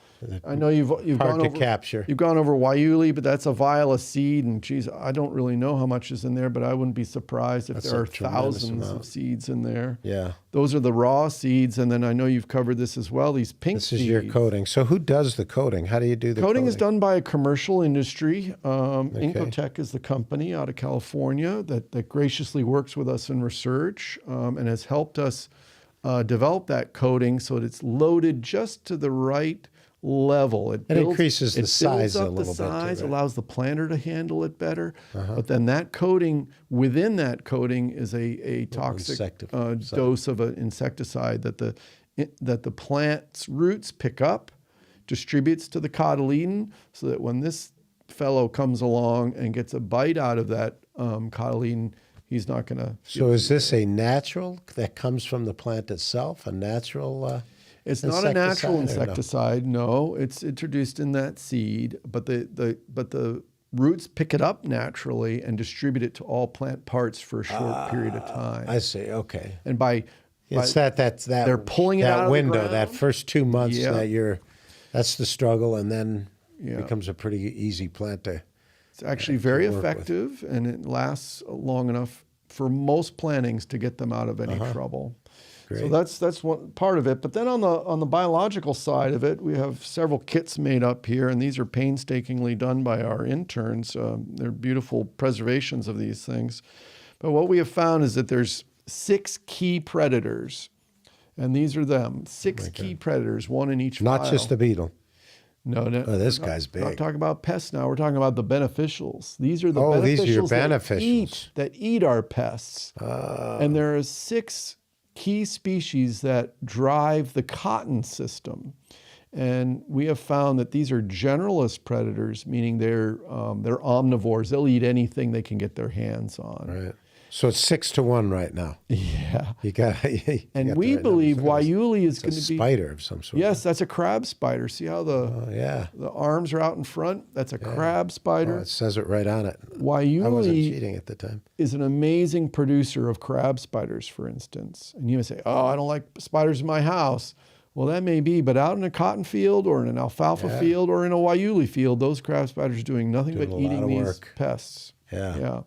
I know you've Hard gone to over, capture. You've gone over Guayule, but that's a vial of seed, and geez, I don't really know how much is in there, but I wouldn't be surprised if That's there a are tremendous thousands amount. of seeds in there. Yeah. Those are the raw seeds, and then I know you've covered this as well. These pink This seeds. is your coating. So who does the coating? How do you do the Coating is done by a commercial industry. Okay. Incotech is the company out of California that graciously works with us in research and has helped us develop that coating so that it's loaded just to the right level. It increases the size a builds up little the bit too, size, right? allows the planter to handle it better. But then that coating, within that coating is a toxic Insecticide. dose of an insecticide that the plant's roots pick up, distributes to the cotyledon, so that when this fellow comes along and gets a bite out of that cotyledon, he's not going to. So is this a natural that comes from the plant itself? A natural? It's not a natural insecticide or no? insecticide. No, it's introduced in that seed, but the roots pick it up naturally and distribute it to all plant parts for a short period of time. I see. Okay. And by It's that they're pulling it that out of the window, ground. that first 2 months Yeah. that's the struggle, and then Yeah. it becomes a pretty easy plant to. It's actually very work with. effective, and it lasts long enough for most plantings to get them out of any trouble. So Great. that's one part of it. But then on the biological side of it, we have several kits made up here, and these are painstakingly done by our interns. They're beautiful preservations of these things. But what we have found is that there's 6 key predators, and these are them. 6 key predators, one in each Not file. just a beetle. No. Oh, this guy's We're not big. talking about pests now. We're talking about the beneficials. These are the Oh, beneficials, these are your that beneficials. eat our pests. And there are 6 key species that drive the cotton system. And we have found that these are generalist predators, meaning they're omnivores. They'll eat anything they can get their hands on. Right. So it's 6-1 right now. Yeah. You got. And we believe Guayule is going a to be. spider of some sort. Yes, that's a crab spider. See how Oh yeah. the arms are out in front? That's a crab Oh, spider. it says it right on it. I wasn't Guayule cheating at the time. is an amazing producer of crab spiders, for instance. And you may say, oh, I don't like spiders in my house. Well, that may be, but out in a cotton field or in an alfalfa field or in a Guayule field, those crab spiders are doing nothing Doing but a lot eating of these work. pests. Yeah. Yeah.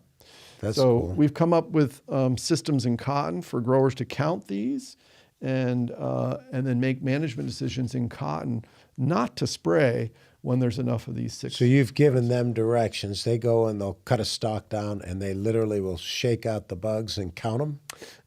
That's So cool. we've come up with systems in cotton for growers to count these and then make management decisions in cotton not to spray when there's enough of these 6. So you've given them directions. They go and they'll cut a stalk down, and they literally will shake out the bugs and count them.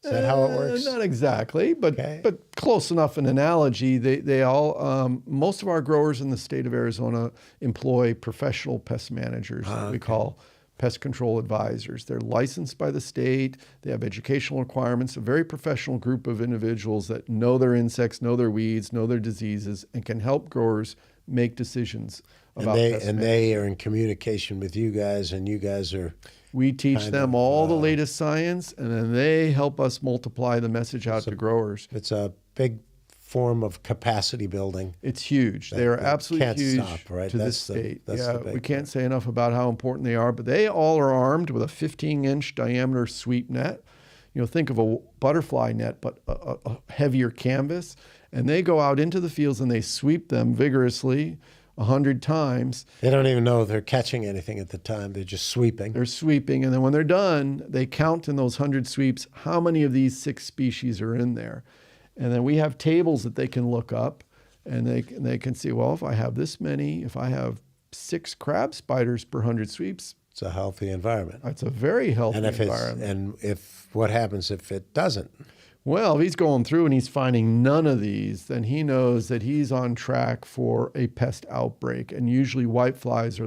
Is that how it works? Not exactly, but Okay. but close enough an analogy. They all most of our growers in the state of Arizona employ professional pest managers that we call pest control advisors. They're licensed by the state. They have educational requirements. A very professional group of individuals that know their insects, know their weeds, know their diseases, and can help growers make decisions about pest management. They are in communication with you guys, and you guys are. We teach them all the latest science, and then they help us multiply the message out to growers. It's a big form of capacity building. It's huge. They are absolutely can't huge stop, right? to That's this the- state. that's Yeah, the big we can't part. say enough about how important they are, but they all are armed with a 15-inch diameter sweep net. Think of a butterfly net, but a heavier canvas. And they go out into the fields and they sweep them vigorously 100 times. They don't even know they're catching anything at the time. They're just sweeping. They're sweeping, and then when they're done, they count in those 100 sweeps how many of these 6 species are in there. And then we have tables that they can look up, and they can see, well, if I have this many, if I have 6 crab spiders per 100 sweeps, It's a healthy environment. it's a very healthy And if what happens if it doesn't? Well, if he's going through and he's finding none of these, then he knows that he's on track for a pest outbreak. And usually whiteflies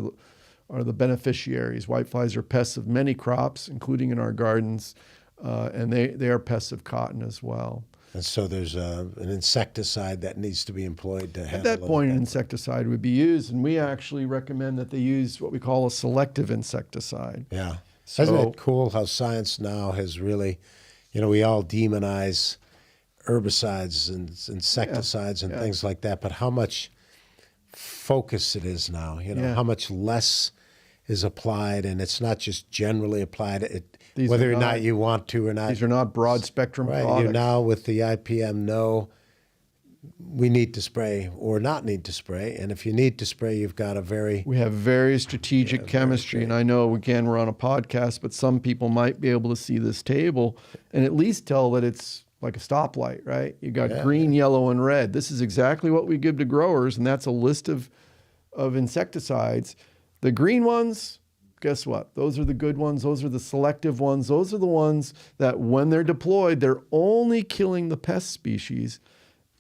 are the beneficiaries. Whiteflies are pests of many crops, including in our gardens, and they are pests of cotton as well. And so there's an insecticide that needs to be employed to handle At that point, an insecticide would be used, and we actually recommend that they use what we call a selective insecticide. Yeah. So, Isn't it cool how science now has really, we all demonize herbicides and insecticides and things like that, but how much focus it is now, how much less is applied, and it's not just generally applied, whether or not you want to or not. These are not broad spectrum products. You now with the IPM know we need to spray or not need to spray, and if you need to spray, you've got we have very strategic chemistry, and I know, again, we're on a podcast, but some people might be able to see this table and at least tell that it's like a stoplight, right? You got green, yellow, and red. This is exactly what we give to growers, and that's a list of insecticides. The green ones, guess what? Those are the good ones. Those are the selective ones. Those are the ones that when they're deployed, they're only killing the pest species,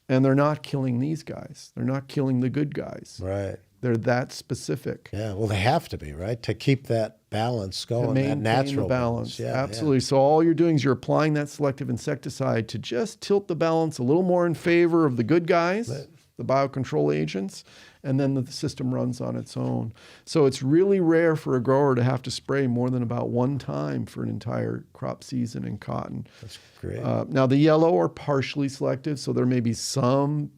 and they're not killing these guys. They're not killing the good guys. Right. They're that specific. Yeah, well, they have to be, right? To keep that balance going, that natural balance. Yeah, absolutely. Yeah. So all you're doing is you're applying that selective insecticide to just tilt the balance a little more in favor of the good guys, the biocontrol agents, and then the system runs on its own. So it's really rare for a grower to have to spray more than about one time for an entire crop season in cotton. That's great. Now, the yellow are partially selective, so there may be some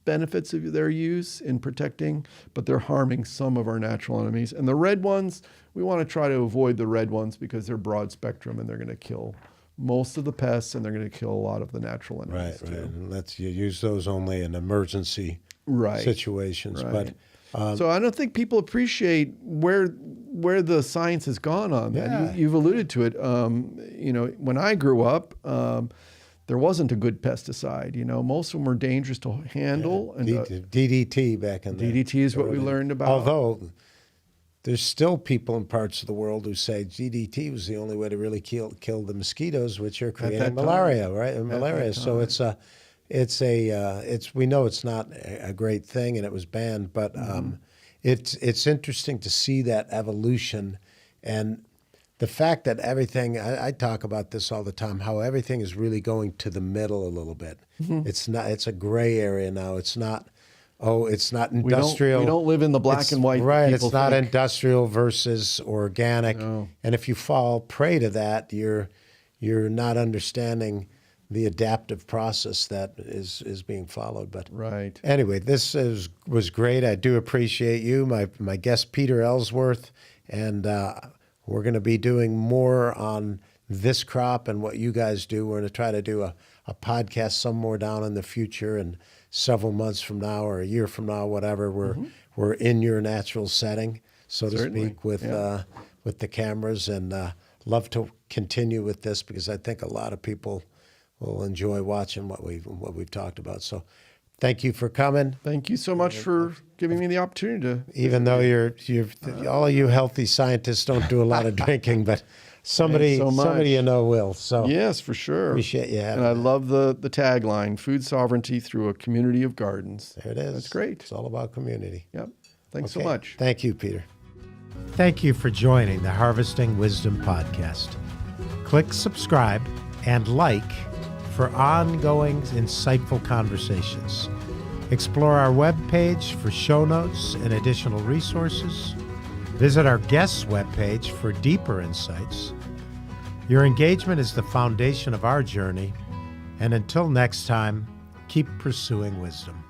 benefits of their use in protecting, but they're harming some of our natural enemies. And the red ones, we want to try to avoid the red ones because they're broad spectrum and they're going to kill most of the pests and they're going to kill a lot of the natural enemies too. Right. And you use those only in emergency situations. Right. But so I don't think people appreciate where the science has gone on that. Yeah. You've alluded to it. When I grew up, there wasn't a good pesticide. Most of them were dangerous to handle. And DDT back in the DDT is what we learned about. Although there's still people in parts of the world who say DDT was the only way to really kill the mosquitoes, which are creating malaria, right? Malaria. So we know it's not a great thing, and it was banned, but it's interesting to see that evolution and the fact that everything, I talk about this all the time, how everything is really going to the middle a little bit. It's a gray area now. It's not industrial. We don't live in the black and white. Right. It's not industrial versus organic. No. And if you fall prey to that, you're not understanding the adaptive process that is being followed. But right. Anyway, this was great. I do appreciate you, my guest Peter Ellsworth, and we're going to be doing more on this crop and what you guys do. We're going to try to do a podcast somewhere down in the future, and several months from now or a year from now, whatever, we're in your natural setting, so to speak, with the cameras, and love to continue with this because I think a lot of people will enjoy watching what we've talked about. So thank you for coming. Thank you so much for giving me the opportunity to. Even though you're all of you healthy scientists don't do a lot of drinking, but somebody will. So yes, for sure. Appreciate you having. And I love the tagline: "Food sovereignty through a community of gardens." There it is. That's great. It's all about community. Yep. Thanks so much. Thank you, Peter. Thank you for joining the Harvesting Wisdom podcast. Click subscribe and like for ongoing insightful conversations. Explore our webpage for show notes and additional resources. Visit our guests' webpage for deeper insights. Your engagement is the foundation of our journey, and until next time, keep pursuing wisdom.